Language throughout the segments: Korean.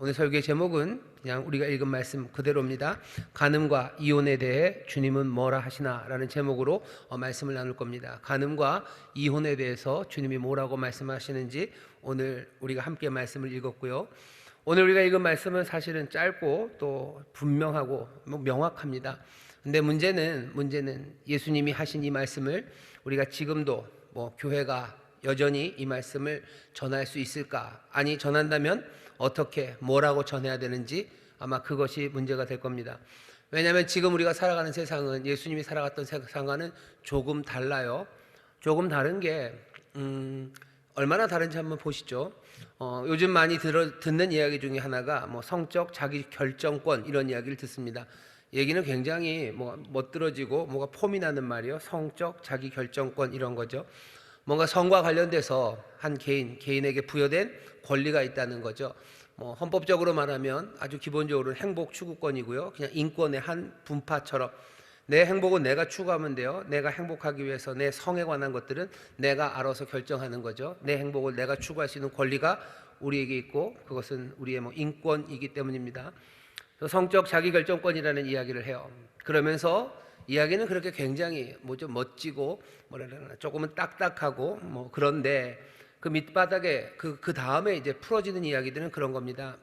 오늘 설교의 제목은 그냥 우리가 읽은 말씀 그대로입니다. 간음과 이혼에 대해 주님은 뭐라 하시나 라는 제목으로 말씀을 나눌 겁니다. 간음과 이혼에 대해서 주님이 뭐라고 말씀하시는지 오늘 우리가 함께 말씀을 읽었고요. 오늘 우리가 읽은 말씀은 사실은 짧고 또 분명하고 명확합니다. 근데 문제는 예수님이 하신 이 말씀을 우리가 지금도 교회가 여전히 이 말씀을 전할 수 있을까? 아니, 전한다면 어떻게 뭐라고 전해야 되는지 아마 그것이 문제가 될 겁니다. 왜냐하면 지금 우리가 살아가는 세상은 예수님이 살아갔던 세상과는 조금 달라요. 조금 다른 게 얼마나 다른지 한번 보시죠. 요즘 많이 듣는 이야기 중에 하나가 성적 자기 결정권, 이런 이야기를 듣습니다. 얘기는 굉장히 멋들어지고 뭐가 폼이 나는 말이에요. 성적 자기 결정권, 이런 거죠. 뭔가 성과 관련돼서 한 개인에게 부여된 권리가 있다는 거죠. 헌법적으로 말하면 아주 기본적으로는 행복 추구권이고요. 그냥 인권의 한 분파처럼 내 행복은 내가 추구하면 돼요. 내가 행복하기 위해서 내 성에 관한 것들은 내가 알아서 결정하는 거죠. 내 행복을 내가 추구할 수 있는 권리가 우리에게 있고, 그것은 우리의 인권이기 때문입니다. 성적 자기결정권이라는 이야기를 해요. 그러면서 이야기는 그렇게 굉장히 좀 멋지고 조금은 딱딱하고 그런데 그 밑바닥에 그 다음에 이제 풀어지는 이야기들은 그런 겁니다.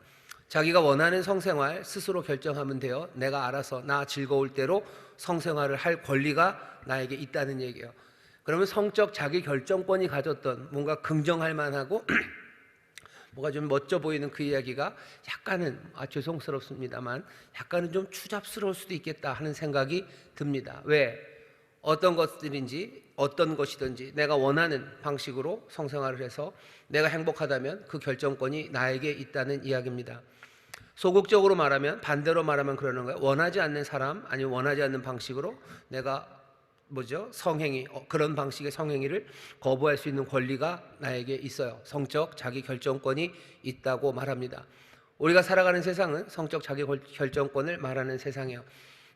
자기가 원하는 성생활 스스로 결정하면 돼요. 내가 알아서 나 즐거울 대로 성생활을 할 권리가 나에게 있다는 얘기예요. 그러면 성적 자기 결정권이 가졌던 뭔가 긍정할 만하고 뭐가 좀 멋져 보이는 그 이야기가 약간은 죄송스럽습니다만 약간은 좀 추잡스러울 수도 있겠다 하는 생각이 듭니다. 왜? 어떤 것들인지 어떤 것이든지 내가 원하는 방식으로 성생활을 해서 내가 행복하다면 그 결정권이 나에게 있다는 이야기입니다. 소극적으로 말하면, 반대로 말하면 그러는 거예요. 원하지 않는 사람, 아니면 원하지 않는 방식으로 내가 성행위, 그런 방식의 성행위를 거부할 수 있는 권리가 나에게 있어요. 성적 자기 결정권이 있다고 말합니다. 우리가 살아가는 세상은 성적 자기 결정권을 말하는 세상이에요.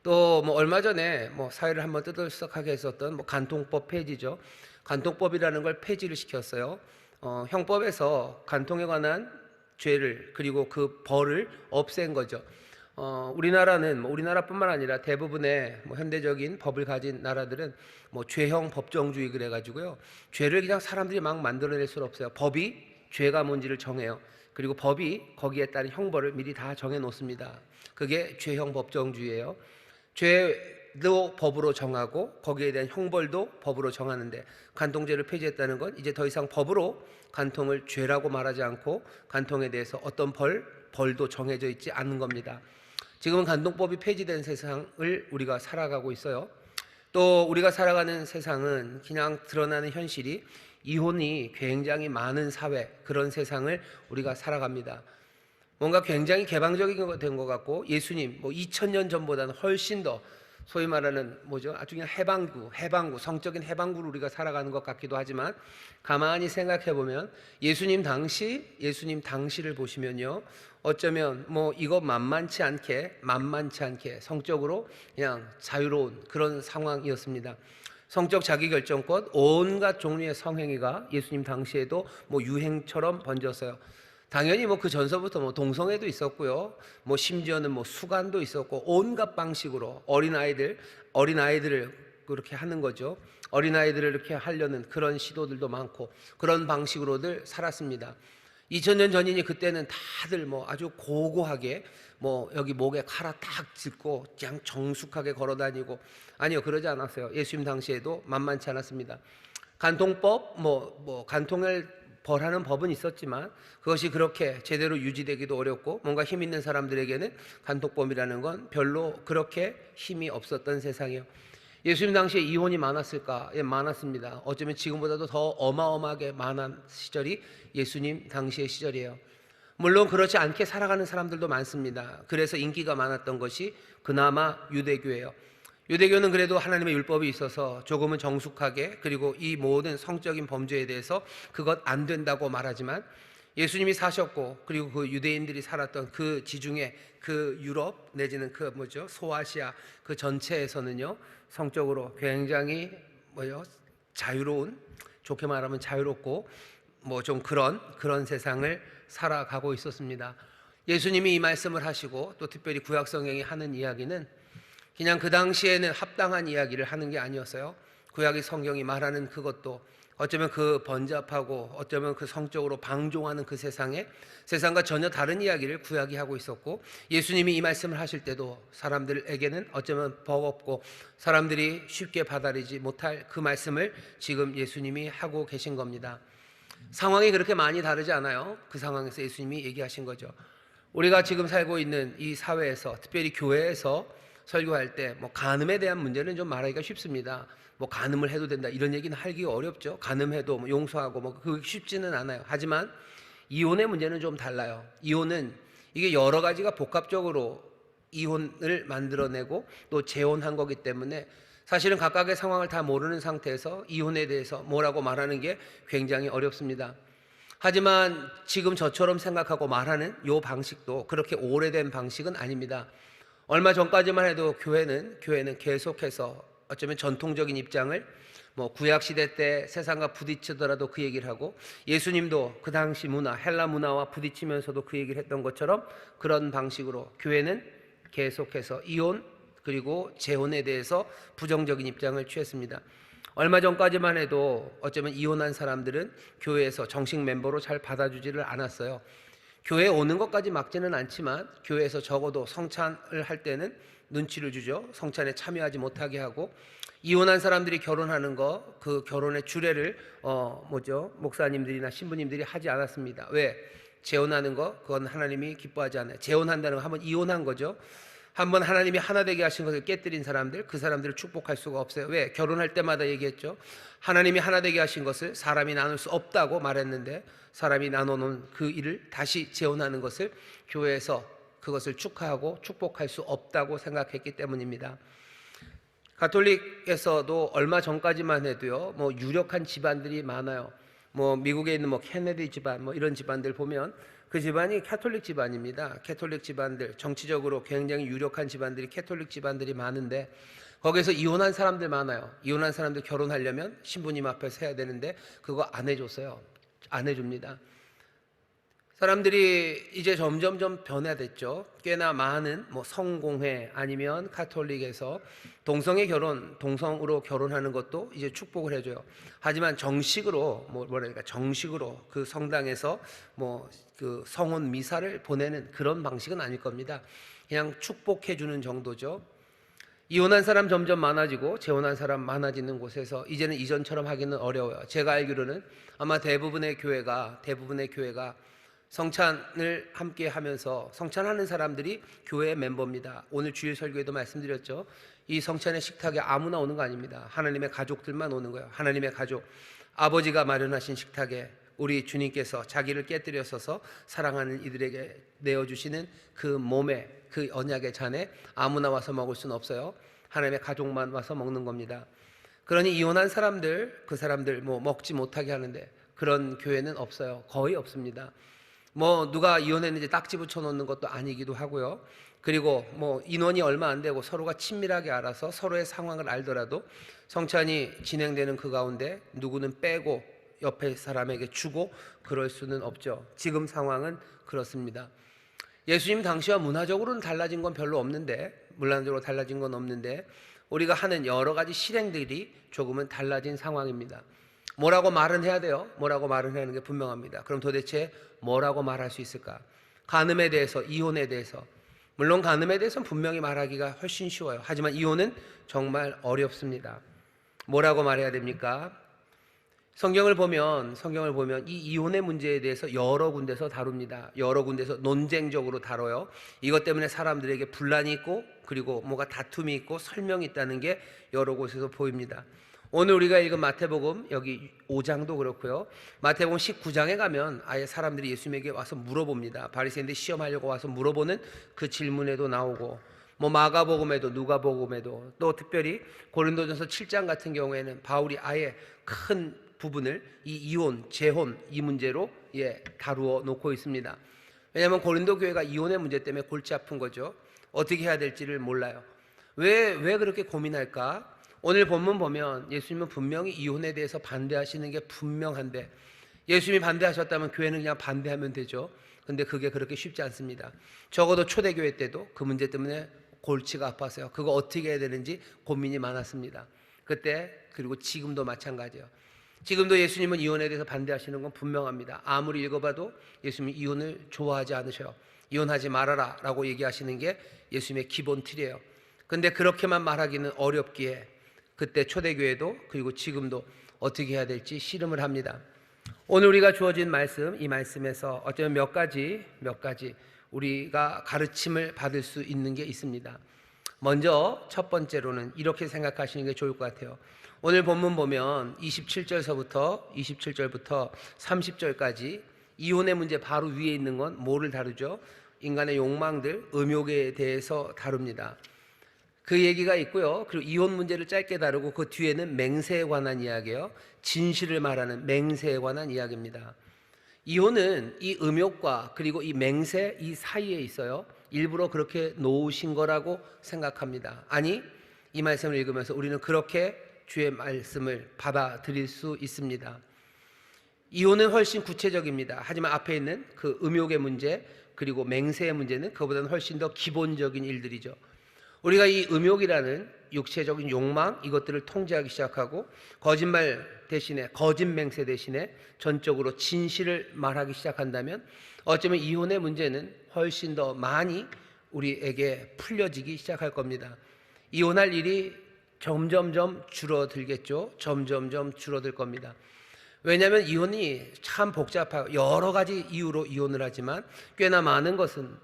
또 얼마 전에 사회를 한번 뜨들썩하게 했었던 간통법 폐지죠. 간통법이라는 걸 폐지를 시켰어요. 형법에서 간통에 관한 죄를, 그리고 그 벌을 없앤 거죠. 우리나라는 우리나라뿐만 아니라 대부분의 현대적인 법을 가진 나라들은 죄형 법정주의 그래가지고요, 죄를 그냥 사람들이 막 만들어낼 수는 없어요. 법이 죄가 뭔지를 정해요. 그리고 법이 거기에 따른 형벌을 미리 다 정해 놓습니다. 그게 죄형 법정주의예요. 죄도 법으로 정하고 거기에 대한 형벌도 법으로 정하는데, 간통죄를 폐지했다는 건 이제 더 이상 법으로 간통을 죄라고 말하지 않고 간통에 대해서 어떤 벌도 정해져 있지 않은 겁니다. 지금은 간통법이 폐지된 세상을 우리가 살아가고 있어요. 또 우리가 살아가는 세상은 그냥 드러나는 현실이 이혼이 굉장히 많은 사회, 그런 세상을 우리가 살아갑니다. 뭔가 굉장히 개방적인 된 것 같고, 예수님 2000년 전보다는 훨씬 더 소위 말하는 아주 그냥 해방구, 성적인 해방구를 우리가 살아가는 것 같기도 하지만, 가만히 생각해 보면 예수님 당시를 보시면요, 어쩌면 이거 만만치 않게 성적으로 그냥 자유로운 그런 상황이었습니다. 성적 자기결정권, 온갖 종류의 성행위가 예수님 당시에도 유행처럼 번졌어요. 당연히 그 전서부터 동성애도 있었고요, 심지어는 수간도 있었고, 온갖 방식으로 어린아이들을 그렇게 하는 거죠. 어린아이들을 이렇게 하려는 그런 시도들도 많고, 그런 방식으로들 살았습니다. 2000년 전이니 그때는 다들 아주 고고하게 여기 목에 칼아 딱 짚고 그냥 정숙하게 걸어다니고, 아니요, 그러지 않았어요. 예수님 당시에도 만만치 않았습니다. 간통법, 간통을 벌하는 법은 있었지만 그것이 그렇게 제대로 유지되기도 어렵고, 뭔가 힘 있는 사람들에게는 간통법이라는 건 별로 그렇게 힘이 없었던 세상이에요. 예수님 당시에 이혼이 많았을까? 예, 많았습니다. 어쩌면 지금보다도 더 어마어마하게 많은 시절이 예수님 당시의 시절이에요. 물론 그렇지 않게 살아가는 사람들도 많습니다. 그래서 인기가 많았던 것이 그나마 유대교예요. 유대교는 그래도 하나님의 율법이 있어서 조금은 정숙하게, 그리고 이 모든 성적인 범죄에 대해서 그것 안 된다고 말하지만, 예수님이 사셨고 그리고 그 유대인들이 살았던 그 지중해, 그 유럽 내지는 소아시아 그 전체에서는요, 성적으로 굉장히 자유로운, 좋게 말하면 자유롭고 좀 그런 세상을 살아가고 있었습니다. 예수님이 이 말씀을 하시고 또 특별히 구약 성경이 하는 이야기는 그냥 그 당시에는 합당한 이야기를 하는 게 아니었어요. 구약의 성경이 말하는 그것도 어쩌면 그 번잡하고 어쩌면 그 성적으로 방종하는 그 세상과 전혀 다른 이야기를 구약이 하고 있었고, 예수님이 이 말씀을 하실 때도 사람들에게는 어쩌면 버겁고 사람들이 쉽게 받아들이지 못할 그 말씀을 지금 예수님이 하고 계신 겁니다. 상황이 그렇게 많이 다르지 않아요. 그 상황에서 예수님이 얘기하신 거죠. 우리가 지금 살고 있는 이 사회에서, 특별히 교회에서 설교할 때 간음에 대한 문제는 좀 말하기가 쉽습니다. 간음을 해도 된다 이런 얘기는 하기가 어렵죠. 간음해도 용서하고 그게 쉽지는 않아요. 하지만 이혼의 문제는 좀 달라요. 이혼은 이게 여러 가지가 복합적으로 이혼을 만들어내고 또 재혼한 거기 때문에 사실은 각각의 상황을 다 모르는 상태에서 이혼에 대해서 뭐라고 말하는 게 굉장히 어렵습니다. 하지만 지금 저처럼 생각하고 말하는 이 방식도 그렇게 오래된 방식은 아닙니다. 얼마 전까지만 해도 교회는 계속해서 어쩌면 전통적인 입장을 구약 시대 때 세상과 부딪히더라도 그 얘기를 하고, 예수님도 그 당시 문화, 헬라 문화와 부딪히면서도 그 얘기를 했던 것처럼 그런 방식으로 교회는 계속해서 이혼 그리고 재혼에 대해서 부정적인 입장을 취했습니다. 얼마 전까지만 해도 어쩌면 이혼한 사람들은 교회에서 정식 멤버로 잘 받아주지를 않았어요. 교회에 오는 것까지 막지는 않지만 교회에서 적어도 성찬을 할 때는 눈치를 주죠. 성찬에 참여하지 못하게 하고, 이혼한 사람들이 결혼하는 거, 그 결혼의 주례를 목사님들이나 신부님들이 하지 않았습니다. 왜? 재혼하는 거 그건 하나님이 기뻐하지 않아요. 재혼한다는 거 한번 이혼한 거죠. 한번 하나님이 하나 되게 하신 것을 깨뜨린 사람들, 그 사람들을 축복할 수가 없어요. 왜? 결혼할 때마다 얘기했죠. 하나님이 하나 되게 하신 것을 사람이 나눌 수 없다고 말했는데, 사람이 나눠놓은 그 일을 다시 재혼하는 것을 교회에서 그것을 축하하고 축복할 수 없다고 생각했기 때문입니다. 가톨릭에서도 얼마 전까지만 해도요, 유력한 집안들이 많아요. 미국에 있는 케네디 집안 이런 집안들 보면 그 집안이 캐톨릭 집안입니다. 캐톨릭 집안들, 정치적으로 굉장히 유력한 집안들이 캐톨릭 집안들이 많은데, 거기서 이혼한 사람들 많아요. 이혼한 사람들 결혼하려면 신부님 앞에서 해야 되는데 그거 안 해줬어요. 안 해줍니다. 사람들이 이제 점점 변화됐죠. 꽤나 많은 성공회 아니면 가톨릭에서 동성애 결혼, 동성으로 결혼하는 것도 이제 축복을 해줘요. 하지만 정식으로 정식으로 그 성당에서 그 성혼 미사를 보내는 그런 방식은 아닐 겁니다. 그냥 축복해주는 정도죠. 이혼한 사람 점점 많아지고 재혼한 사람 많아지는 곳에서 이제는 이전처럼 하기는 어려워요. 제가 알기로는 아마 대부분의 교회가 성찬을 함께 하면서, 성찬하는 사람들이 교회의 멤버입니다. 오늘 주일 설교에도 말씀드렸죠. 이 성찬의 식탁에 아무나 오는 거 아닙니다. 하나님의 가족들만 오는 거예요. 하나님의 가족, 아버지가 마련하신 식탁에 우리 주님께서 자기를 깨뜨려서서 사랑하는 이들에게 내어주시는 그 몸에, 그 언약의 잔에 아무나 와서 먹을 수는 없어요. 하나님의 가족만 와서 먹는 겁니다. 그러니 이혼한 사람들, 그 사람들 먹지 못하게 하는데 그런 교회는 없어요. 거의 없습니다. 누가 이혼했는지 딱지 붙여 놓는 것도 아니기도 하고요. 그리고 인원이 얼마 안 되고 서로가 친밀하게 알아서 서로의 상황을 알더라도 성찬이 진행되는 그 가운데 누구는 빼고 옆에 사람에게 주고 그럴 수는 없죠. 지금 상황은 그렇습니다. 예수님 당시와 문화적으로는 달라진 건 별로 없는데, 문화적으로 달라진 건 없는데 우리가 하는 여러 가지 실행들이 조금은 달라진 상황입니다. 뭐라고 말은 해야 돼요. 뭐라고 말은 해야 하는 게 분명합니다. 그럼 도대체 뭐라고 말할 수 있을까? 간음에 대해서, 이혼에 대해서. 물론 간음에 대해서는 분명히 말하기가 훨씬 쉬워요. 하지만 이혼은 정말 어렵습니다. 뭐라고 말해야 됩니까? 성경을 보면 이 이혼의 문제에 대해서 여러 군데서 다룹니다. 여러 군데서 논쟁적으로 다뤄요. 이것 때문에 사람들에게 분란이 있고 그리고 뭐가 다툼이 있고 설명이 있다는 게 여러 곳에서 보입니다. 오늘 우리가 읽은 마태복음 여기 5장도 그렇고요. 마태복음 19장에 가면 아예 사람들이 예수님에게 와서 물어봅니다. 바리새인들이 시험하려고 와서 물어보는 그 질문에도 나오고, 마가복음에도 누가복음에도, 또 특별히 고린도전서 7장 같은 경우에는 바울이 아예 큰 부분을 이 이혼, 재혼 이 문제로 다루어 놓고 있습니다. 왜냐하면 고린도 교회가 이혼의 문제 때문에 골치 아픈 거죠. 어떻게 해야 될지를 몰라요. 왜 그렇게 고민할까? 오늘 본문 보면 예수님은 분명히 이혼에 대해서 반대하시는 게 분명한데, 예수님이 반대하셨다면 교회는 그냥 반대하면 되죠. 근데 그게 그렇게 쉽지 않습니다. 적어도 초대교회 때도 그 문제 때문에 골치가 아팠어요. 그거 어떻게 해야 되는지 고민이 많았습니다. 그때 그리고 지금도 마찬가지예요. 지금도 예수님은 이혼에 대해서 반대하시는 건 분명합니다. 아무리 읽어봐도 예수님이 이혼을 좋아하지 않으셔요. 이혼하지 말아라 라고 얘기하시는 게 예수님의 기본 틀이에요. 근데 그렇게만 말하기는 어렵기에 그때 초대교회도 그리고 지금도 어떻게 해야 될지 씨름을 합니다. 오늘 우리가 주어진 말씀, 이 말씀에서 어쩌면 몇 가지 우리가 가르침을 받을 수 있는 게 있습니다. 먼저 첫 번째로는 이렇게 생각하시는 게 좋을 것 같아요. 오늘 본문 보면 27절부터 30절까지 이혼의 문제 바로 위에 있는 건 뭐를 다루죠? 인간의 욕망들, 음욕에 대해서 다룹니다. 그 얘기가 있고요. 그리고 이혼 문제를 짧게 다루고 그 뒤에는 맹세에 관한 이야기예요. 진실을 말하는 맹세에 관한 이야기입니다. 이혼은 이 음욕과 그리고 이 맹세 이 사이에 있어요. 일부러 그렇게 놓으신 거라고 생각합니다. 아니, 이 말씀을 읽으면서 우리는 그렇게 주의 말씀을 받아들일 수 있습니다. 이혼은 훨씬 구체적입니다. 하지만 앞에 있는 그 음욕의 문제 그리고 맹세의 문제는 그보다는 훨씬 더 기본적인 일들이죠. 우리가 이 음욕이라는 육체적인 욕망 이것들을 통제하기 시작하고 거짓말 대신에 거짓 맹세 대신에 전적으로 진실을 말하기 시작한다면 어쩌면 이혼의 문제는 훨씬 더 많이 우리에게 풀려지기 시작할 겁니다. 이혼할 일이 점점점 줄어들겠죠. 점점점 줄어들 겁니다. 왜냐하면 이혼이 참 복잡하고 여러 가지 이유로 이혼을 하지만 꽤나 많은 것은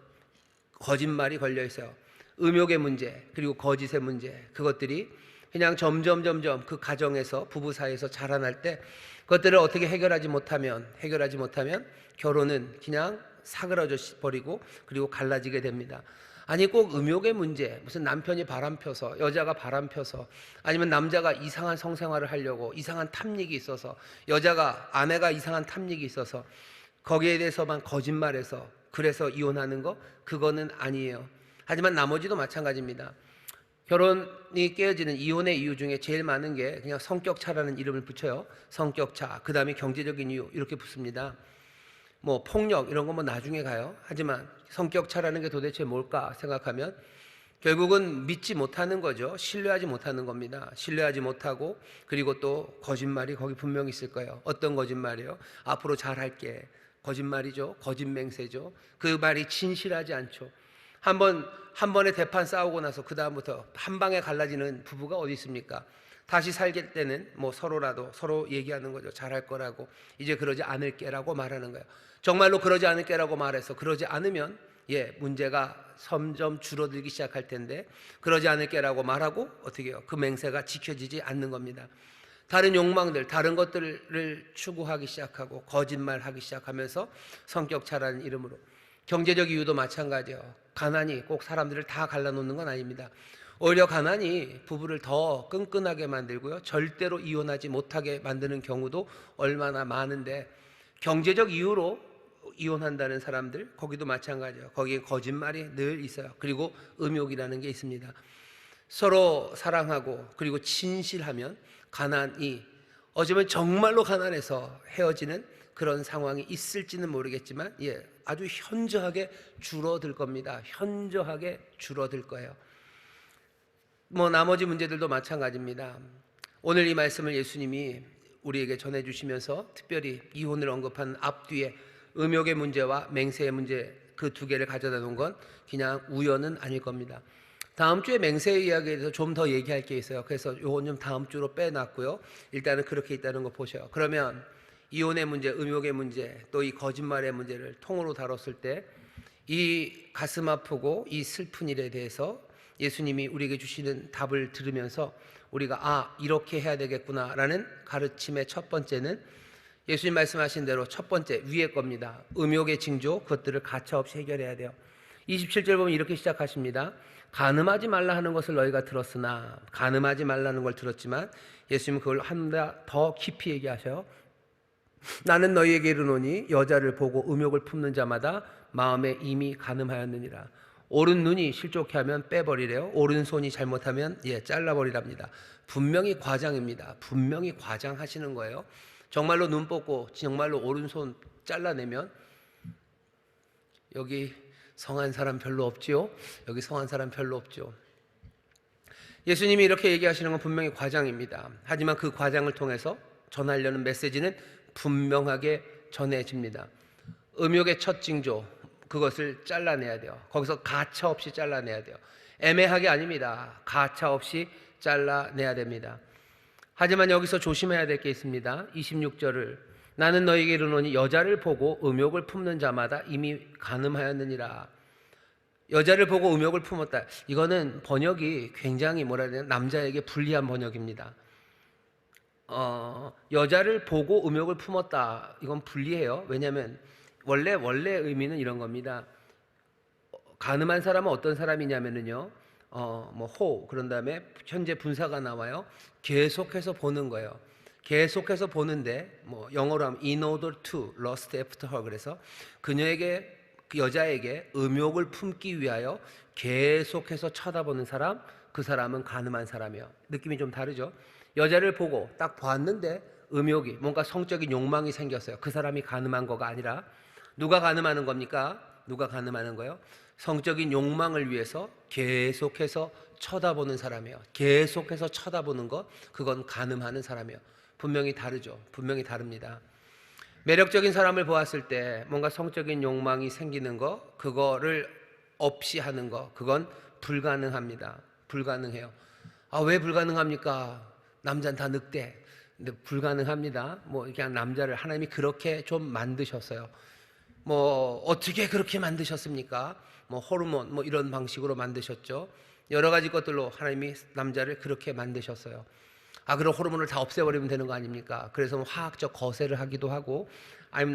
거짓말이 걸려 있어요. 음욕의 문제 그리고 거짓의 문제 그것들이 그냥 점점 그 가정에서 부부 사이에서 자라날 때 그것들을 어떻게 해결하지 못하면 결혼은 그냥 사그라져 버리고 그리고 갈라지게 됩니다. 아니 꼭 음욕의 문제 무슨 남편이 바람펴서 여자가 바람펴서 아니면 남자가 이상한 성생활을 하려고 이상한 탐닉이 있어서 여자가 아내가 이상한 탐닉이 있어서 거기에 대해서만 거짓말해서 그래서 이혼하는 거 그거는 아니에요. 하지만 나머지도 마찬가지입니다. 결혼이 깨어지는 이혼의 이유 중에 제일 많은 게 그냥 성격차라는 이름을 붙여요. 성격차, 그 다음에 경제적인 이유 이렇게 붙습니다. 뭐 폭력 이런 건 뭐 나중에 가요. 하지만 성격차라는 게 도대체 뭘까 생각하면 결국은 믿지 못하는 거죠. 신뢰하지 못하는 겁니다. 신뢰하지 못하고 그리고 또 거짓말이 거기 분명히 있을 거예요. 어떤 거짓말이요? 앞으로 잘할게. 거짓말이죠. 거짓맹세죠. 그 말이 진실하지 않죠. 한 번에 대판 싸우고 나서 그 다음부터 한 방에 갈라지는 부부가 어디 있습니까? 다시 살게 때는 뭐 서로 얘기하는 거죠. 잘할 거라고 이제 그러지 않을게라고 말하는 거예요. 정말로 그러지 않을게라고 말해서 그러지 않으면 문제가 점점 줄어들기 시작할 텐데 그러지 않을게라고 말하고 어떻게 해요? 그 맹세가 지켜지지 않는 겁니다. 다른 욕망들, 다른 것들을 추구하기 시작하고 거짓말하기 시작하면서 성격차라는 이름으로 경제적 이유도 마찬가지예요. 가난이 꼭 사람들을 다 갈라놓는 건 아닙니다. 오히려 가난이 부부를 더 끈끈하게 만들고요. 절대로 이혼하지 못하게 만드는 경우도 얼마나 많은데 경제적 이유로 이혼한다는 사람들 거기도 마찬가지예요. 거기에 거짓말이 늘 있어요. 그리고 음욕이라는 게 있습니다. 서로 사랑하고 그리고 진실하면 가난이 어쩌면 정말로 가난해서 헤어지는 그런 상황이 있을지는 모르겠지만 아주 현저하게 줄어들 겁니다. 현저하게 줄어들 거예요. 뭐 나머지 문제들도 마찬가지입니다. 오늘 이 말씀을 예수님이 우리에게 전해주시면서 특별히 이혼을 언급한 앞뒤에 음욕의 문제와 맹세의 문제 그 두 개를 가져다 놓은 건 그냥 우연은 아닐 겁니다. 다음 주에 맹세의 이야기에 대해서 좀 더 얘기할 게 있어요. 그래서 요건 좀 다음 주로 빼놨고요. 일단은 그렇게 있다는 거 보셔요. 그러면 이혼의 문제, 음욕의 문제, 또 이 거짓말의 문제를 통으로 다뤘을 때 이 가슴 아프고 이 슬픈 일에 대해서 예수님이 우리에게 주시는 답을 들으면서 우리가 이렇게 해야 되겠구나라는 가르침의 첫 번째는 예수님 말씀하신 대로 첫 번째 위에 겁니다. 음욕의 징조 그것들을 가차없이 해결해야 돼요. 27절 보면 이렇게 시작하십니다. 간음하지 말라 하는 것을 너희가 들었으나 간음하지 말라는 걸 들었지만 예수님은 그걸 한다 더 깊이 얘기하셔요. 나는 너희에게 이르노니 여자를 보고 음욕을 품는 자마다 마음에 이미 간음하였느니라. 오른 눈이 실족해 하면 빼버리래요. 오른손이 잘못하면 잘라버리랍니다. 분명히 과장입니다. 분명히 과장하시는 거예요. 정말로 눈 뽑고 정말로 오른손 잘라내면 여기 성한 사람 별로 없지요? 여기 성한 사람 별로 없죠. 예수님이 이렇게 얘기하시는 건 분명히 과장입니다. 하지만 그 과장을 통해서 전하려는 메시지는 분명하게 전해집니다. 음욕의 첫 징조, 그것을 잘라내야 돼요. 거기서 가차 없이 잘라내야 돼요. 애매하게 아닙니다. 가차 없이 잘라내야 됩니다. 하지만 여기서 조심해야 될 게 있습니다. 26절을 나는 너희에게 이르노니 여자를 보고 음욕을 품는 자마다 이미 간음하였느니라. 여자를 보고 음욕을 품었다. 이거는 번역이 굉장히 뭐라 해야 되나, 남자에게 불리한 번역입니다. 여자를 보고 음욕을 품었다. 이건 불리해요. 왜냐하면 원래 의미는 이런 겁니다. 간음한 사람은 어떤 사람이냐면은요, 그런 다음에 현재 분사가 나와요. 계속해서 보는 거예요. 계속해서 보는데, 영어로 하면 in order to lust after her. 그래서 그녀에게, 그 여자에게 음욕을 품기 위하여 계속해서 쳐다보는 사람, 그 사람은 간음한 사람이에요. 느낌이 좀 다르죠? 여자를 보고 딱 봤는데 음욕이, 뭔가 성적인 욕망이 생겼어요. 그 사람이 간음한 거가 아니라, 누가 간음하는 겁니까? 누가 간음하는 거예요? 성적인 욕망을 위해서 계속해서 쳐다보는 사람이에요. 계속해서 쳐다보는 것, 그건 간음하는 사람이에요. 분명히 다르죠. 분명히 다릅니다. 매력적인 사람을 보았을 때 뭔가 성적인 욕망이 생기는 거, 그거를 없이 하는 거, 그건 불가능합니다. 불가능해요. 왜 불가능합니까? 남자는 다 늑대. 근데 불가능합니다. 그냥 남자를 하나님이 그렇게 좀 만드셨어요. 어떻게 그렇게 만드셨습니까? 호르몬 이런 방식으로 만드셨죠. 여러 가지 것들로 하나님이 남자를 그렇게 만드셨어요. 그럼 호르몬을 다 없애버리면 되는 거 아닙니까? 그래서 화학적 거세를 하기도 하고, 아니면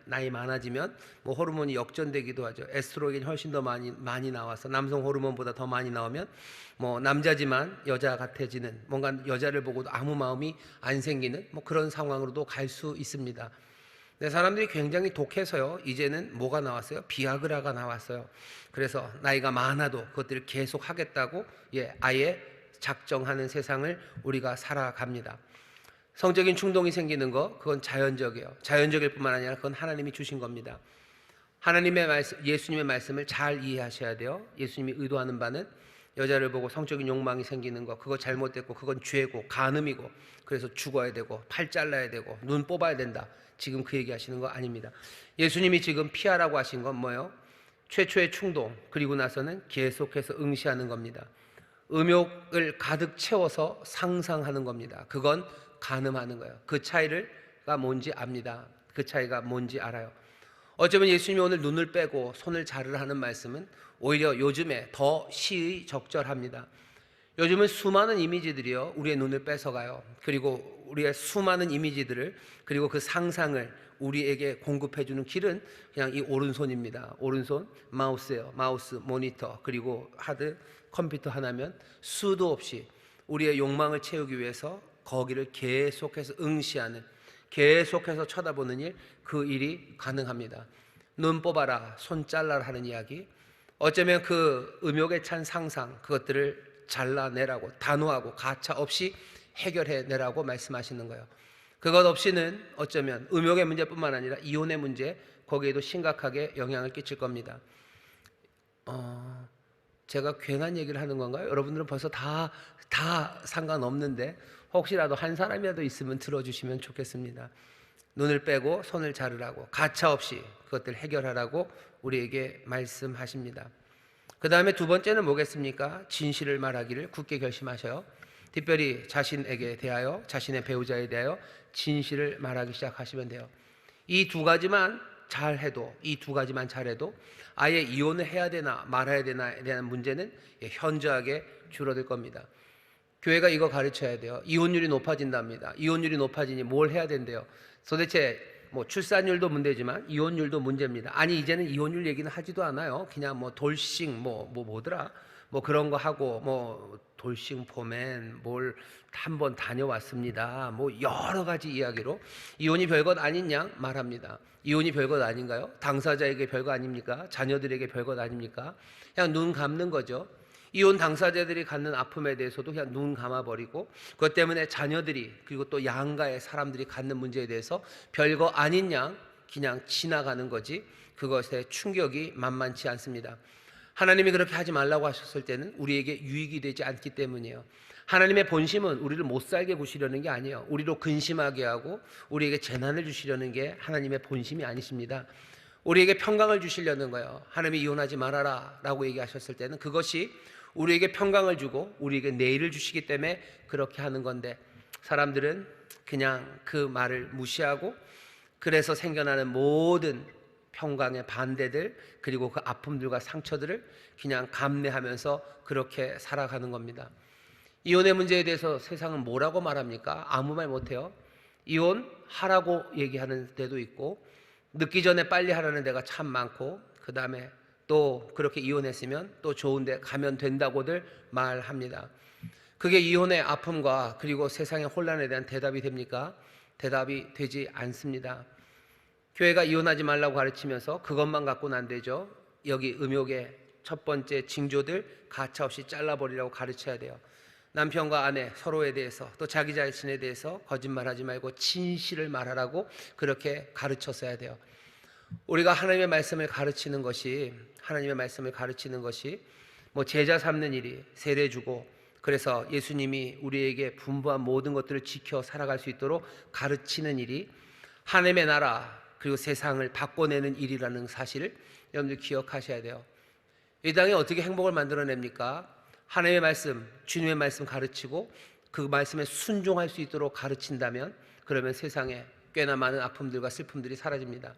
나이 많아지면 호르몬이 역전되기도 하죠. 에스트로겐이 훨씬 더 많이 나와서 남성 호르몬보다 더 많이 나오면 남자지만 여자 같아지는, 뭔가 여자를 보고도 아무 마음이 안 생기는 그런 상황으로도 갈 수 있습니다. 사람들이 굉장히 독해서요, 이제는 뭐가 나왔어요? 비아그라가 나왔어요. 그래서 나이가 많아도 그것들을 계속 하겠다고 아예 작정하는 세상을 우리가 살아갑니다. 성적인 충동이 생기는 거, 그건 자연적이에요. 자연적일 뿐만 아니라 그건 하나님이 주신 겁니다. 하나님의 말씀, 예수님의 말씀을 잘 이해하셔야 돼요. 예수님이 의도하는 바는 여자를 보고 성적인 욕망이 생기는 거, 그거 잘못됐고 그건 죄고 간음이고, 그래서 죽어야 되고 팔 잘라야 되고 눈 뽑아야 된다. 지금 그 얘기하시는 거 아닙니다. 예수님이 지금 피하라고 하신 건 뭐예요? 최초의 충동, 그리고 나서는 계속해서 응시하는 겁니다. 음욕을 가득 채워서 상상하는 겁니다. 그건 간음하는 거예요. 그 차이가 뭔지 압니다. 그 차이가 뭔지 알아요. 어쩌면 예수님이 오늘 눈을 빼고 손을 자르라 하는 말씀은 오히려 요즘에 더 시의적절합니다. 요즘은 수많은 이미지들이요, 우리의 눈을 뺏어가요. 그리고 우리의 수많은 이미지들을, 그리고 그 상상을 우리에게 공급해주는 길은 그냥 이 오른손입니다. 오른손 마우스예요. 마우스, 모니터, 그리고 하드, 컴퓨터 하나면 수도 없이 우리의 욕망을 채우기 위해서 거기를 계속해서 응시하는, 계속해서 쳐다보는 일, 그 일이 가능합니다. 눈 뽑아라, 손 잘라라 하는 이야기, 어쩌면 그 음욕에 찬 상상, 그것들을 잘라내라고, 단호하고 가차 없이 해결해내라고 말씀하시는 거예요. 그것 없이는 어쩌면 음욕의 문제뿐만 아니라 이혼의 문제, 거기에도 심각하게 영향을 끼칠 겁니다. 제가 괜한 얘기를 하는 건가요? 여러분들은 벌써 다 상관없는데 혹시라도 한 사람이라도 있으면 들어주시면 좋겠습니다. 눈을 빼고 손을 자르라고, 가차 없이 그것들 해결하라고 우리에게 말씀하십니다. 그 다음에 두 번째는 뭐겠습니까? 진실을 말하기를 굳게 결심하셔요. 특별히 자신에게 대하여, 자신의 배우자에 대하여 진실을 말하기 시작하시면 돼요. 이 두 가지만 잘해도, 아예 이혼을 해야 되나 말아야 되나에 대한 문제는 현저하게 줄어들 겁니다. 교회가 이거 가르쳐야 돼요. 이혼율이 높아진답니다. 이혼율이 높아지니 뭘 해야 된대요? 도대체 출산율도 문제지만 이혼율도 문제입니다. 아니, 이제는 이혼율 얘기는 하지도 않아요. 그냥 돌싱 뭐더라? 그런 거 하고 돌싱 포맨 뭘 한번 다녀왔습니다. 여러 가지 이야기로 이혼이 별것 아닌 양 말합니다. 이혼이 별것 아닌가요? 당사자에게 별거 아닙니까? 자녀들에게 별것 아닙니까? 그냥 눈 감는 거죠. 이혼 당사자들이 갖는 아픔에 대해서도 그냥 눈 감아버리고, 그것 때문에 자녀들이, 그리고 또 양가의 사람들이 갖는 문제에 대해서 별거 아닌 양 그냥 지나가는 거지 그것에 충격이 만만치 않습니다. 하나님이 그렇게 하지 말라고 하셨을 때는 우리에게 유익이 되지 않기 때문이에요. 하나님의 본심은 우리를 못 살게 구시려는 게 아니에요. 우리로 근심하게 하고 우리에게 재난을 주시려는 게 하나님의 본심이 아니십니다. 우리에게 평강을 주시려는 거예요. 하나님이 이혼하지 말아라 라고 얘기하셨을 때는 그것이 우리에게 평강을 주고 우리에게 내일을 주시기 때문에 그렇게 하는 건데, 사람들은 그냥 그 말을 무시하고 그래서 생겨나는 모든 평강의 반대들 그리고 그 아픔들과 상처들을 그냥 감내하면서 그렇게 살아가는 겁니다. 이혼의 문제에 대해서 세상은 뭐라고 말합니까? 아무 말 못해요. 이혼하라고 얘기하는 데도 있고 늦기 전에 빨리 하라는 데가 참 많고, 그 다음에 또 그렇게 이혼했으면 또 좋은 데 가면 된다고들 말합니다. 그게 이혼의 아픔과 그리고 세상의 혼란에 대한 대답이 됩니까? 대답이 되지 않습니다. 교회가 이혼하지 말라고 가르치면서 그것만 갖고는 안 되죠. 여기 음욕의 첫 번째 징조들 가차없이 잘라버리라고 가르쳐야 돼요. 남편과 아내 서로에 대해서 또 자기 자신에 대해서 거짓말하지 말고 진실을 말하라고 그렇게 가르쳤어야 돼요. 우리가 하나님의 말씀을 가르치는 것이 뭐 제자 삼는 일이 세례 주고, 그래서 예수님이 우리에게 분부한 모든 것들을 지켜 살아갈 수 있도록 가르치는 일이 하나님의 나라 그리고 세상을 바꿔내는 일이라는 사실을 여러분들 기억하셔야 돼요. 이 땅에 어떻게 행복을 만들어냅니까? 하나님의 말씀, 주님의 말씀 가르치고 그 말씀에 순종할 수 있도록 가르친다면, 그러면 세상에 꽤나 많은 아픔들과 슬픔들이 사라집니다.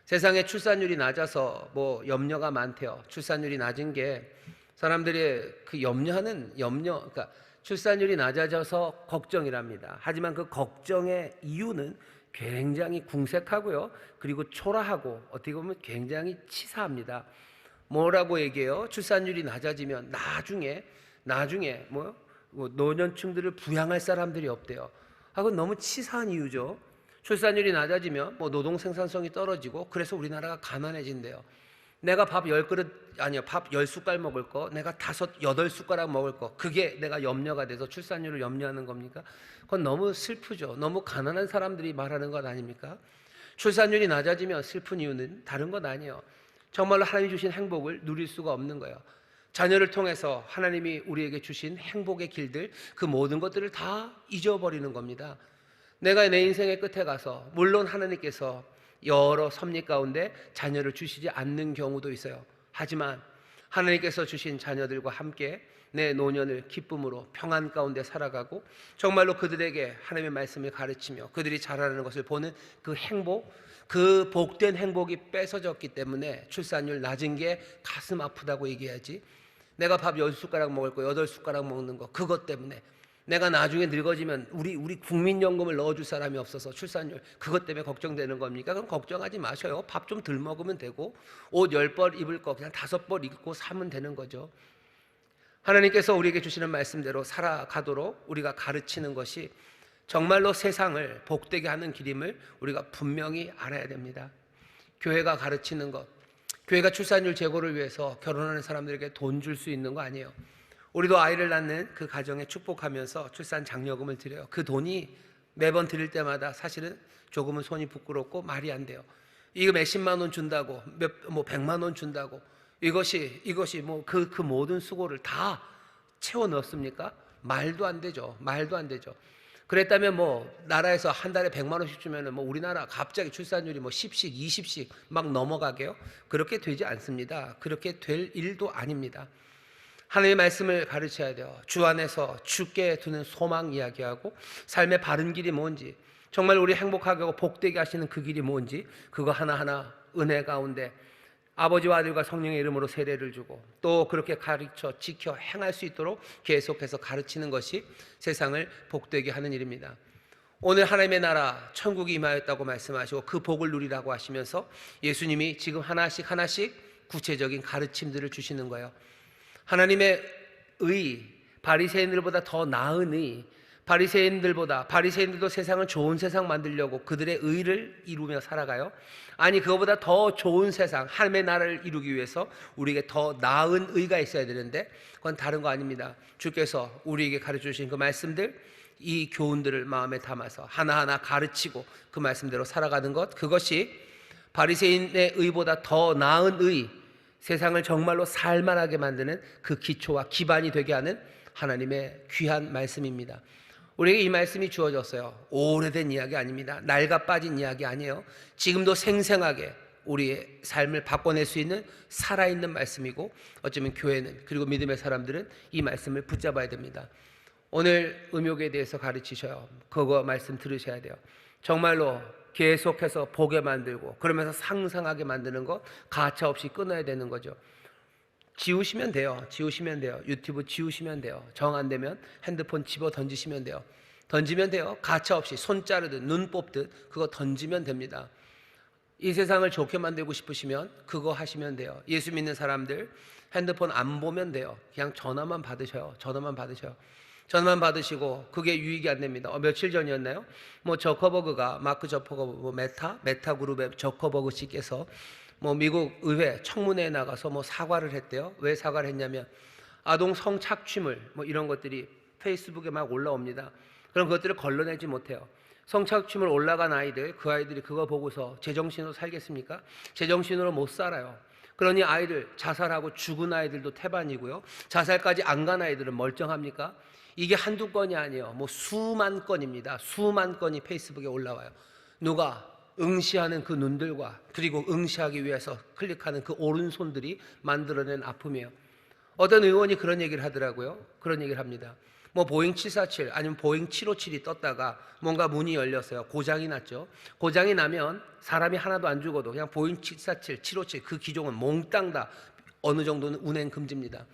세상에 출산율이 낮아서 뭐 염려가 많대요. 출산율이 낮은 게 사람들이 그 그러니까 출산율이 낮아져서 걱정이랍니다. 하지만 그 걱정의 이유는 굉장히 궁색하고요, 그리고 초라하고 어떻게 보면 굉장히 치사합니다. 뭐라고 얘기해요? 출산율이 낮아지면 나중에 뭐 노년층들을 부양할 사람들이 없대요. 그건 너무 치사한 이유죠. 출산율이 낮아지면 뭐 노동 생산성이 떨어지고 그래서 우리나라가 가난해진대요. 내가 밥 10숟갈 먹을 거 내가 8숟가락 먹을 거, 그게 내가 염려가 돼서 출산율을 염려하는 겁니까? 그건 너무 슬프죠. 너무 가난한 사람들이 말하는 것 아닙니까? 출산율이 낮아지면 슬픈 이유는 다른 건 아니에요. 정말로 하나님이 주신 행복을 누릴 수가 없는 거예요. 자녀를 통해서 하나님이 우리에게 주신 행복의 길들, 그 모든 것들을 다 잊어버리는 겁니다. 내가 내 인생의 끝에 가서 물론 하나님께서 여러 섭리 가운데 자녀를 주시지 않는 경우도 있어요. 하지만 하나님께서 주신 자녀들과 함께 내 노년을 기쁨으로 평안 가운데 살아가고 정말로 그들에게 하나님의 말씀을 가르치며 그들이 자라는 것을 보는 그 행복, 그 복된 행복이 뺏어졌기 때문에 출산율 낮은 게 가슴 아프다고 얘기해야지, 내가 밥 10숟가락 먹을 거 8숟가락 먹는 거 그것 때문에 내가 나중에 늙어지면 우리 국민연금을 넣어줄 사람이 없어서 출산율 그것 때문에 걱정되는 겁니까? 그럼 걱정하지 마셔요. 밥 좀 덜 먹으면 되고 옷 10벌 입을 거 그냥 5벌 입고 사면 되는 거죠. 하나님께서 우리에게 주시는 말씀대로 살아가도록 우리가 가르치는 것이 정말로 세상을 복되게 하는 길임을 우리가 분명히 알아야 됩니다. 교회가 가르치는 것, 교회가 출산율 제고를 위해서 결혼하는 사람들에게 돈 줄 수 있는 거 아니에요. 우리도 아이를 낳는 그 가정에 축복하면서 출산 장려금을 드려요. 그 돈이 매번 드릴 때마다 사실은 조금은 손이 부끄럽고 말이 안 돼요. 이거 몇십만 원 준다고, 뭐 100만 원 준다고, 이것이 뭐 그 모든 수고를 다 채워 넣습니까? 말도 안 되죠. 그랬다면 뭐 나라에서 한 달에 100만 원씩 주면은 뭐 우리나라 갑자기 출산율이 뭐 10씩 20씩 막 넘어가게요? 그렇게 되지 않습니다. 그렇게 될 일도 아닙니다. 하나님의 말씀을 가르쳐야 돼요. 주 안에서 주께 두는 소망 이야기하고 삶의 바른 길이 뭔지, 정말 우리 행복하게 하고 복되게 하시는 그 길이 뭔지, 그거 하나하나 은혜 가운데 아버지와 아들과 성령의 이름으로 세례를 주고 또 그렇게 가르쳐 지켜 행할 수 있도록 계속해서 가르치는 것이 세상을 복되게 하는 일입니다. 오늘 하나님의 나라 천국이 임하였다고 말씀하시고 그 복을 누리라고 하시면서 예수님이 지금 하나씩 구체적인 가르침들을 주시는 거예요. 하나님의 의, 바리새인들보다 더 나은 의, 바리새인들도 세상을 좋은 세상 만들려고 그들의 의를 이루며 살아가요. 아니, 그거보다 더 좋은 세상, 하나님의 나라를 이루기 위해서 우리에게 더 나은 의가 있어야 되는데 그건 다른 거 아닙니다. 주께서 우리에게 가르쳐 주신 그 말씀들, 이 교훈들을 마음에 담아서 하나하나 가르치고 그 말씀대로 살아가는 것, 그것이 바리새인의 의보다 더 나은 의, 세상을 정말로 살만하게 만드는 그 기초와 기반이 되게 하는 하나님의 귀한 말씀입니다. 우리에게 이 말씀이 주어졌어요. 오래된 이야기 아닙니다. 낡아 빠진 이야기 아니에요. 지금도 생생하게 우리의 삶을 바꿔낼 수 있는 살아있는 말씀이고, 어쩌면 교회는, 그리고 믿음의 사람들은 이 말씀을 붙잡아야 됩니다. 오늘 음욕에 대해서 가르치셔요. 그거 말씀 들으셔야 돼요. 정말로 계속해서 보게 만들고 그러면서 상상하게 만드는 거 가차 없이 끊어야 되는 거죠. 지우시면 돼요. 지우시면 돼요. 유튜브 지우시면 돼요. 정 안 되면 핸드폰 집어 던지시면 돼요. 던지면 돼요. 가차 없이 손 자르듯 눈 뽑듯 그거 던지면 됩니다. 이 세상을 좋게 만들고 싶으시면 그거 하시면 돼요. 예수 믿는 사람들 핸드폰 안 보면 돼요. 그냥 전화만 받으셔요. 전화만 받으셔요. 전화만 받으시고 그게 유익이 안 됩니다. 며칠 전이었나요? 저커버그가 마크 저커버그 메타 그룹의 저커버그 씨께서 미국 의회 청문회에 나가서 사과를 했대요. 왜 사과를 했냐면 아동 성착취물 이런 것들이 페이스북에 막 올라옵니다. 그럼 그것들을 걸러내지 못해요. 성착취물 올라간 아이들, 그 아이들이 그거 보고서 제정신으로 살겠습니까? 제정신으로 못 살아요. 그러니 아이들 자살하고 죽은 아이들도 태반이고요. 자살까지 안 간 아이들은 멀쩡합니까? 이게 한두 건이 아니에요. 수만 건입니다. 수만 건이 페이스북에 올라와요. 누가 응시하는 그 눈들과 그리고 응시하기 위해서 클릭하는 그 오른손들이 만들어낸 아픔이에요. 어떤 의원이 그런 얘기를 하더라고요. 그런 얘기를 합니다. 보잉 747 아니면 보잉 757이 떴다가 뭔가 문이 열렸어요. 고장이 났죠. 고장이 나면 사람이 하나도 안 죽어도 그냥 보잉 747, 757 그 기종은 몽땅 다 어느 정도는 운행 금지입니다.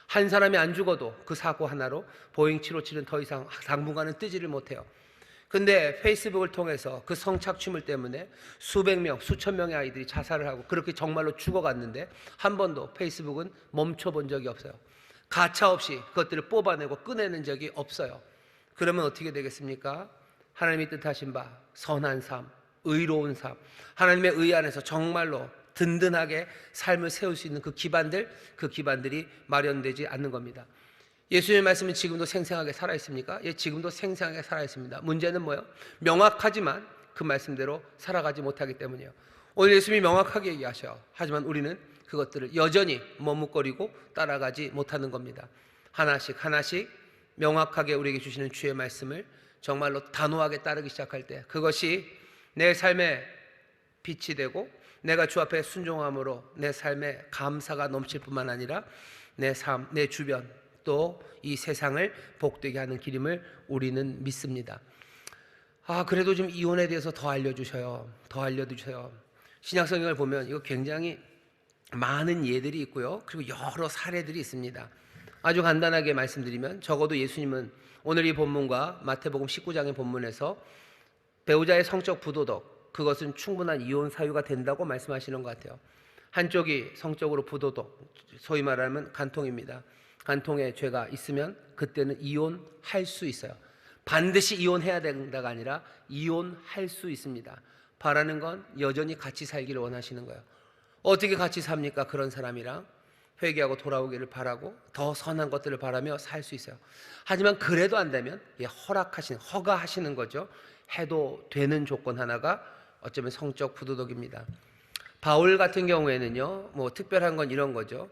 한 사람이 안 죽어도 그 사고 하나로 보잉 757은 더 이상 당분간은 뜨지를 못해요. 근데 페이스북을 통해서 그 성착취물 때문에 수백 명, 수천 명의 아이들이 자살을 하고 그렇게 정말로 죽어갔는데 한 번도 페이스북은 멈춰본 적이 없어요. 가차 없이 그것들을 뽑아내고 꺼내는 적이 없어요. 그러면 어떻게 되겠습니까? 하나님이 뜻하신 바 선한 삶, 의로운 삶, 하나님의 의 안에서 정말로 든든하게 삶을 세울 수 있는 그 기반들이 마련되지 않는 겁니다. 예수님의 말씀은 지금도 생생하게 살아있습니까? 예, 지금도 생생하게 살아있습니다. 문제는 뭐예요? 명확하지만 그 말씀대로 살아가지 못하기 때문이에요. 오늘 예수님이 명확하게 얘기하셔요. 하지만 우리는 그것들을 여전히 머뭇거리고 따라가지 못하는 겁니다. 하나씩 하나씩 명확하게 우리에게 주시는 주의 말씀을 정말로 단호하게 따르기 시작할 때 그것이 내 삶의 빛이 되고 내가 주 앞에 순종함으로 내 삶에 감사가 넘칠 뿐만 아니라 내 삶, 내 주변 또 이 세상을 복되게 하는 길임을 우리는 믿습니다. 그래도 좀 이혼에 대해서 더 알려주셔요. 더 알려주셔요. 신약성경을 보면 이거 굉장히 많은 예들이 있고요. 그리고 여러 사례들이 있습니다. 아주 간단하게 말씀드리면 적어도 예수님은 오늘 이 본문과 마태복음 19장의 본문에서 배우자의 성적 부도덕 그것은 충분한 이혼 사유가 된다고 말씀하시는 것 같아요. 한쪽이 성적으로 부도덕, 소위 말하면 간통입니다. 간통의 죄가 있으면 그때는 이혼할 수 있어요. 반드시 이혼해야 된다가 아니라 이혼할 수 있습니다. 바라는 건 여전히 같이 살기를 원하시는 거예요. 어떻게 같이 삽니까? 그런 사람이랑 회개하고 돌아오기를 바라고 더 선한 것들을 바라며 살 수 있어요. 하지만 그래도 안 되면 허가하시는 거죠. 해도 되는 조건 하나가 어쩌면 성적 부도덕입니다. 바울 같은 경우에는요, 특별한 건 이런 거죠.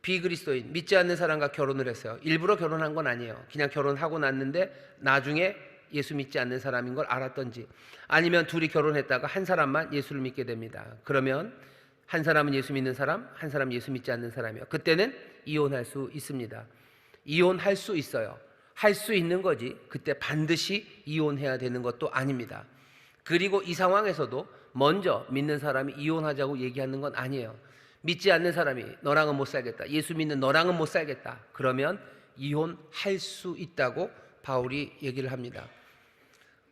비그리스도인, 믿지 않는 사람과 결혼을 했어요. 일부러 결혼한 건 아니에요. 그냥 결혼하고 났는데 나중에 예수 믿지 않는 사람인 걸 알았던지, 아니면 둘이 결혼했다가 한 사람만 예수를 믿게 됩니다. 그러면 한 사람은 예수 믿는 사람, 한 사람은 예수 믿지 않는 사람이요. 그때는 이혼할 수 있습니다. 이혼할 수 있어요. 할 수 있는 거지 그때 반드시 이혼해야 되는 것도 아닙니다. 그리고 이 상황에서도 먼저 믿는 사람이 이혼하자고 얘기하는 건 아니에요. 믿지 않는 사람이 너랑은 못 살겠다, 예수 믿는 너랑은 못 살겠다, 그러면 이혼할 수 있다고 바울이 얘기를 합니다.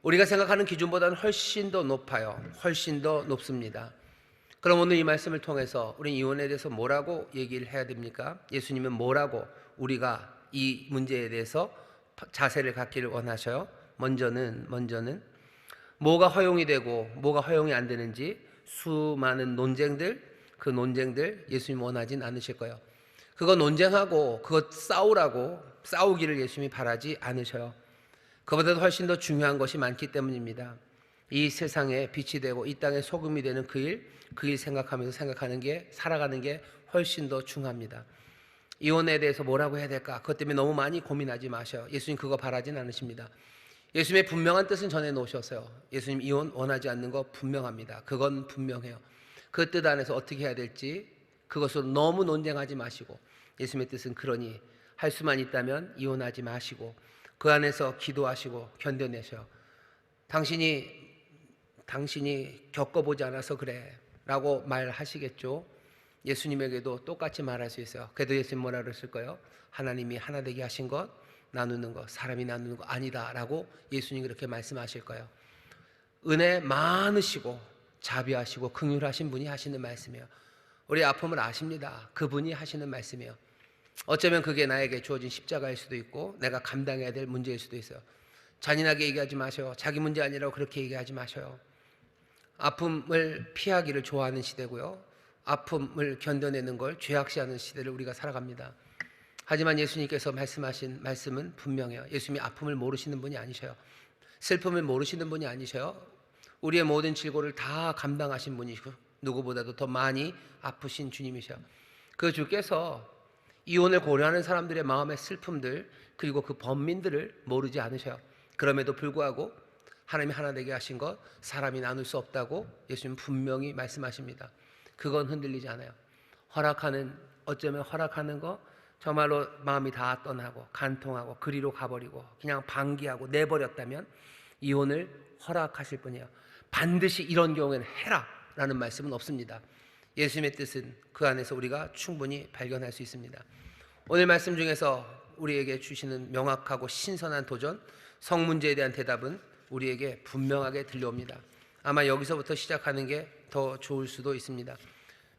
우리가 생각하는 기준보다는 훨씬 더 높아요. 훨씬 더 높습니다. 그럼 오늘 이 말씀을 통해서 우리는 이혼에 대해서 뭐라고 얘기를 해야 됩니까? 예수님은 뭐라고 우리가 이 문제에 대해서 자세를 갖기를 원하셔요? 먼저는 뭐가 허용이 되고 뭐가 허용이 안 되는지 수많은 논쟁들, 그 논쟁들 예수님 원하진 않으실 거예요. 그거 논쟁하고 그거 싸우기를 예수님이 바라지 않으셔요. 그보다도 훨씬 더 중요한 것이 많기 때문입니다. 이 세상에 빛이 되고 이 땅의 소금이 되는 그 일 생각하면서 살아가는 게 훨씬 더 중요합니다. 이혼에 대해서 뭐라고 해야 될까? 그것 때문에 너무 많이 고민하지 마셔요. 예수님 그거 바라진 않으십니다. 예수님의 분명한 뜻은 전해 놓으셨어요. 예수님 이혼 원하지 않는 거 분명합니다. 그건 분명해요. 그 뜻 안에서 어떻게 해야 될지 그것으로 너무 논쟁하지 마시고, 예수님의 뜻은 그러니 할 수만 있다면 이혼하지 마시고 그 안에서 기도하시고 견뎌내셔요. 당신이 겪어보지 않아서 그래 라고 말하시겠죠. 예수님에게도 똑같이 말할 수 있어요. 그래도 예수님 뭐라 그랬을까요? 하나님이 하나 되게 하신 것, 나누는 것, 사람이 나누는 것 아니다 라고 예수님 그렇게 말씀하실 거예요. 은혜 많으시고 자비하시고 긍휼하신 분이 하시는 말씀이에요. 우리 아픔을 아십니다. 그분이 하시는 말씀이에요. 어쩌면 그게 나에게 주어진 십자가일 수도 있고 내가 감당해야 될 문제일 수도 있어요. 잔인하게 얘기하지 마셔요. 자기 문제 아니라고 그렇게 얘기하지 마셔요. 아픔을 피하기를 좋아하는 시대고요, 아픔을 견뎌내는 걸 죄악시하는 시대를 우리가 살아갑니다. 하지만 예수님께서 말씀하신 말씀은 분명해요. 예수님이 아픔을 모르시는 분이 아니셔요. 슬픔을 모르시는 분이 아니셔요. 우리의 모든 질고를 다 감당하신 분이시고 누구보다도 더 많이 아프신 주님이셔요. 그 주께서 이혼을 고려하는 사람들의 마음의 슬픔들, 그리고 그 범민들을 모르지 않으셔요. 그럼에도 불구하고 하나님이 하나 되게 하신 것, 사람이 나눌 수 없다고 예수님 분명히 말씀하십니다. 그건 흔들리지 않아요. 어쩌면 허락하는 거 정말로 마음이 다 떠나고 간통하고 그리로 가버리고 그냥 방기하고 내버렸다면 이혼을 허락하실 뿐이에요. 반드시 이런 경우에는 해라 라는 말씀은 없습니다. 예수님의 뜻은 그 안에서 우리가 충분히 발견할 수 있습니다. 오늘 말씀 중에서 우리에게 주시는 명확하고 신선한 도전, 성문제에 대한 대답은 우리에게 분명하게 들려옵니다. 아마 여기서부터 시작하는 게 더 좋을 수도 있습니다.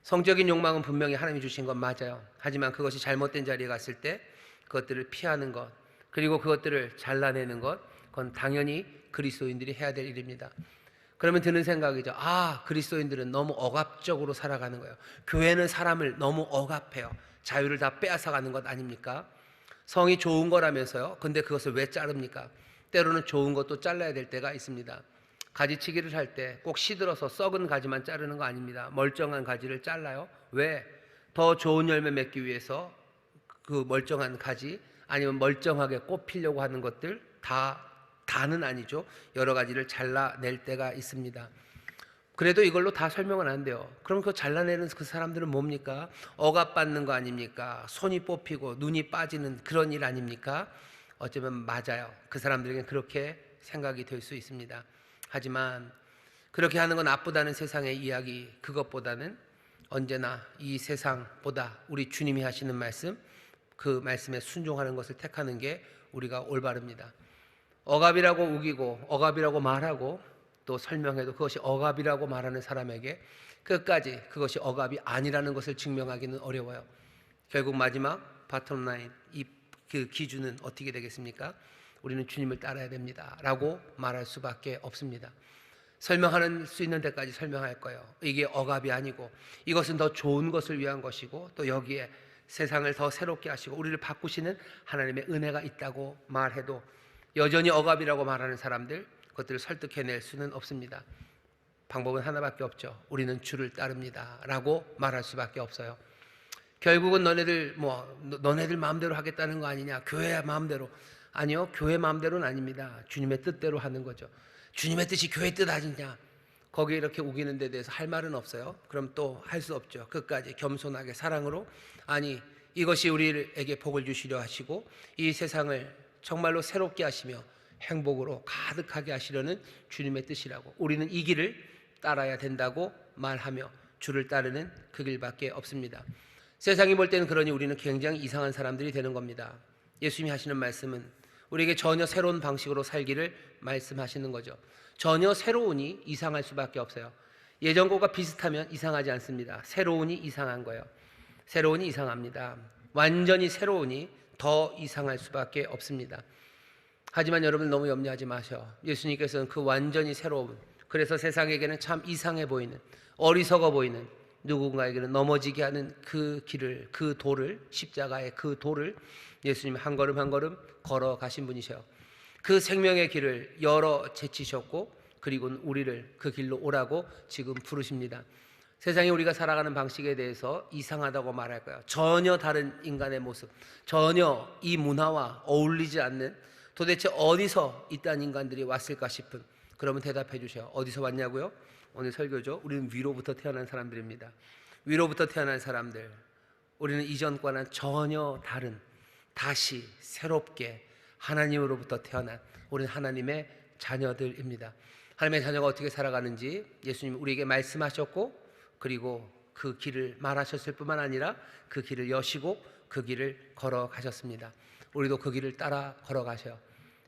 성적인 욕망은 분명히 하나님이 주신 건 맞아요. 하지만 그것이 잘못된 자리에 갔을 때 그것들을 피하는 것, 그리고 그것들을 잘라내는 것, 그건 당연히 그리스도인들이 해야 될 일입니다. 그러면 드는 생각이죠. 그리스도인들은 너무 억압적으로 살아가는 거예요. 교회는 사람을 너무 억압해요. 자유를 다 빼앗아가는 것 아닙니까? 성이 좋은 거라면서요. 근데 그것을 왜 자릅니까? 때로는 좋은 것도 잘라야 될 때가 있습니다. 가지치기를 할 때 꼭 시들어서 썩은 가지만 자르는 거 아닙니다. 멀쩡한 가지를 잘라요. 왜? 더 좋은 열매 맺기 위해서 그 멀쩡한 가지, 아니면 멀쩡하게 꽃 피려고 하는 것들, 다는 아니죠. 여러 가지를 잘라낼 때가 있습니다. 그래도 이걸로 다 설명은 안 돼요. 그럼 그 잘라내는 그 사람들은 뭡니까? 억압받는 거 아닙니까? 손이 뽑히고 눈이 빠지는 그런 일 아닙니까? 어쩌면 맞아요. 그 사람들에게는 그렇게 생각이 될 수 있습니다. 하지만 그렇게 하는 건 나쁘다는 세상의 이야기, 그것보다는 언제나 이 세상보다 우리 주님이 하시는 말씀, 그 말씀에 순종하는 것을 택하는 게 우리가 올바릅니다. 억압이라고 우기고 억압이라고 말하고 또 설명해도 그것이 억압이라고 말하는 사람에게 끝까지 그것이 억압이 아니라는 것을 증명하기는 어려워요. 결국 마지막 바텀라인, 그 기준은 어떻게 되겠습니까? 우리는 주님을 따라야 됩니다 라고 말할 수밖에 없습니다. 설명할 수 있는 데까지 설명할 거예요. 이게 억압이 아니고 이것은 더 좋은 것을 위한 것이고 또 여기에 세상을 더 새롭게 하시고 우리를 바꾸시는 하나님의 은혜가 있다고 말해도 여전히 억압이라고 말하는 사람들, 그것들을 설득해낼 수는 없습니다. 방법은 하나밖에 없죠. 우리는 주를 따릅니다 라고 말할 수밖에 없어요. 결국은 너네들 마음대로 하겠다는 거 아니냐, 교회 마음대로. 아니요, 교회 마음대로는 아닙니다. 주님의 뜻대로 하는 거죠. 주님의 뜻이 교회 뜻 아니냐, 거기에 이렇게 우기는 데 대해서 할 말은 없어요. 그럼 또 할 수 없죠. 끝까지 겸손하게 사랑으로, 아니 이것이 우리에게 복을 주시려 하시고 이 세상을 정말로 새롭게 하시며 행복으로 가득하게 하시려는 주님의 뜻이라고, 우리는 이 길을 따라야 된다고 말하며 주를 따르는 그 길밖에 없습니다. 세상이 볼 때는 그러니 우리는 굉장히 이상한 사람들이 되는 겁니다. 예수님이 하시는 말씀은 우리에게 전혀 새로운 방식으로 살기를 말씀하시는 거죠. 전혀 새로우니 이상할 수밖에 없어요. 예전 것과 비슷하면 이상하지 않습니다. 새로우니 이상한 거예요. 새로우니 이상합니다. 완전히 새로우니 더 이상할 수밖에 없습니다. 하지만 여러분 너무 염려하지 마셔. 예수님께서는 그 완전히 새로운, 그래서 세상에게는 참 이상해 보이는, 어리석어 보이는, 누군가에게는 넘어지게 하는 그 길을, 그 도를, 십자가의 그 도를 예수님 한 걸음 한 걸음 걸어가신 분이셔요. 그 생명의 길을 열어 제치셨고 그리고 우리를 그 길로 오라고 지금 부르십니다. 세상에 우리가 살아가는 방식에 대해서 이상하다고 말할 거예요. 전혀 다른 인간의 모습, 전혀 이 문화와 어울리지 않는, 도대체 어디서 이딴 인간들이 왔을까 싶은. 그러면 대답해 주세요. 어디서 왔냐고요? 오늘 설교죠. 우리는 위로부터 태어난 사람들입니다. 위로부터 태어난 사람들. 우리는 이전과는 전혀 다른, 다시 새롭게 하나님으로부터 태어난, 우리는 하나님의 자녀들입니다. 하나님의 자녀가 어떻게 살아가는지 예수님 우리에게 말씀하셨고, 그리고 그 길을 말하셨을 뿐만 아니라 그 길을 여시고 그 길을 걸어가셨습니다. 우리도 그 길을 따라 걸어가셔.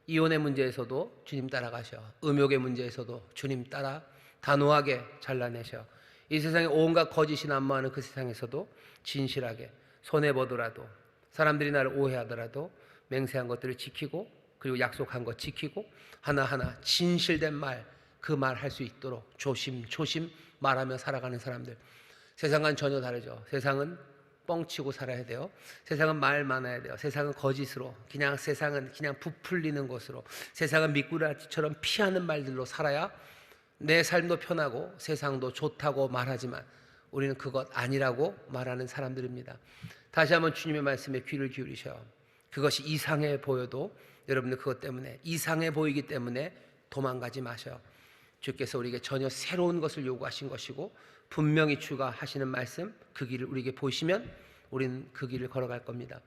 이혼의 문제에서도 주님 따라가셔. 음욕의 문제에서도 주님 따라 단호하게 잘라내셔. 이 세상에 온갖 거짓이 난무하는 그 세상에서도 진실하게, 손해보더라도, 사람들이 나를 오해하더라도 맹세한 것들을 지키고, 그리고 약속한 것 지키고, 하나하나 진실된 말, 그 말 할 수 있도록 조심조심 말하며 살아가는 사람들. 세상과는 전혀 다르죠. 세상은 뻥치고 살아야 돼요. 세상은 말 많아야 돼요. 세상은 거짓으로, 세상은 그냥 부풀리는 것으로, 세상은 미꾸라지처럼 피하는 말들로 살아야 내 삶도 편하고 세상도 좋다고 말하지만 우리는 그것 아니라고 말하는 사람들입니다. 다시 한번 주님의 말씀에 귀를 기울이셔. 그것이 이상해 보여도 여러분들 그것 때문에, 이상해 보이기 때문에 도망가지 마셔. 주께서 우리에게 전혀 새로운 것을 요구하신 것이고, 분명히 주가 하시는 말씀, 그 길을 우리에게 보시면 우리는 그 길을 걸어갈 겁니다.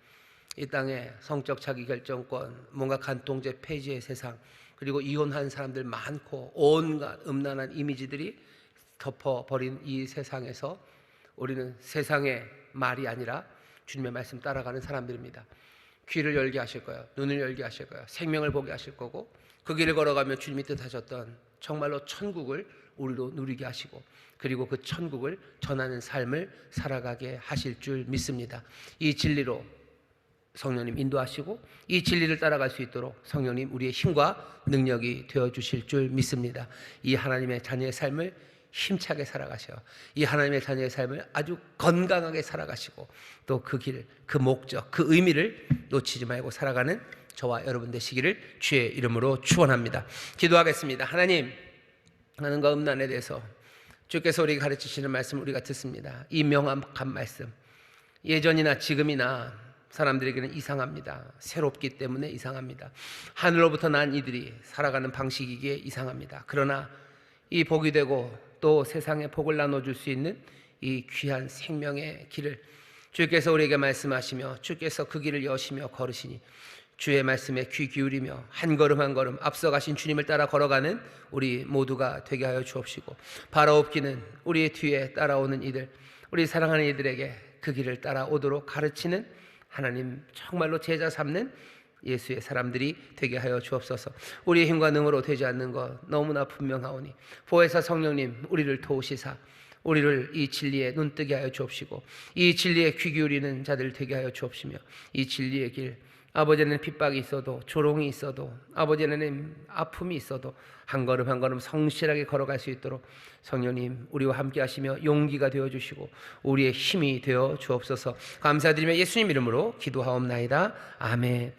이 땅에 성적 자기결정권, 뭔가 간통죄 폐지의 세상, 그리고 이혼한 사람들 많고 온갖 음란한 이미지들이 덮어버린 이 세상에서 우리는 세상의 말이 아니라 주님의 말씀 따라가는 사람들입니다. 귀를 열게 하실 거예요. 눈을 열게 하실 거예요. 생명을 보게 하실 거고, 그 길을 걸어가며 주님이 뜻하셨던 정말로 천국을 우리로 누리게 하시고, 그리고 그 천국을 전하는 삶을 살아가게 하실 줄 믿습니다. 이 진리로 성령님 인도하시고, 이 진리를 따라갈 수 있도록 성령님 우리의 힘과 능력이 되어주실 줄 믿습니다. 이 하나님의 자녀의 삶을 힘차게 살아가셔. 이 하나님의 자녀의 삶을 아주 건강하게 살아가시고, 또 그 길, 그 목적, 그 의미를 놓치지 말고 살아가는 저와 여러분 되시기를 주의 이름으로 축원합니다. 기도하겠습니다. 하나님, 하나님과 음란에 대해서 주께서 우리에게 가르치시는 말씀 우리가 듣습니다. 이 명확한 말씀, 예전이나 지금이나 사람들에게는 이상합니다. 새롭기 때문에 이상합니다. 하늘로부터 난 이들이 살아가는 방식이기에 이상합니다. 그러나 이 복이 되고 또 세상에 복을 나눠줄 수 있는 이 귀한 생명의 길을 주께서 우리에게 말씀하시며, 주께서 그 길을 여시며 걸으시니, 주의 말씀에 귀 기울이며 한 걸음 한 걸음 앞서가신 주님을 따라 걸어가는 우리 모두가 되게 하여 주옵시고, 바라옵기는 우리의 뒤에 따라오는 이들, 우리 사랑하는 이들에게 그 길을 따라오도록 가르치는, 하나님 정말로 제자 삼는 예수의 사람들이 되게 하여 주옵소서. 우리의 힘과 능으로 되지 않는 것 너무나 분명하오니 보혜사 성령님 우리를 도우시사 우리를 이 진리에 눈뜨게 하여 주옵시고, 이 진리에 귀 기울이는 자들 되게 하여 주옵시며, 이 진리의 길, 아버지는 핍박이 있어도, 조롱이 있어도, 아버지는 아픔이 있어도 한 걸음 한 걸음 성실하게 걸어갈 수 있도록 성령님 우리와 함께 하시며 용기가 되어주시고 우리의 힘이 되어 주옵소서. 감사드리며 예수님 이름으로 기도하옵나이다. 아멘.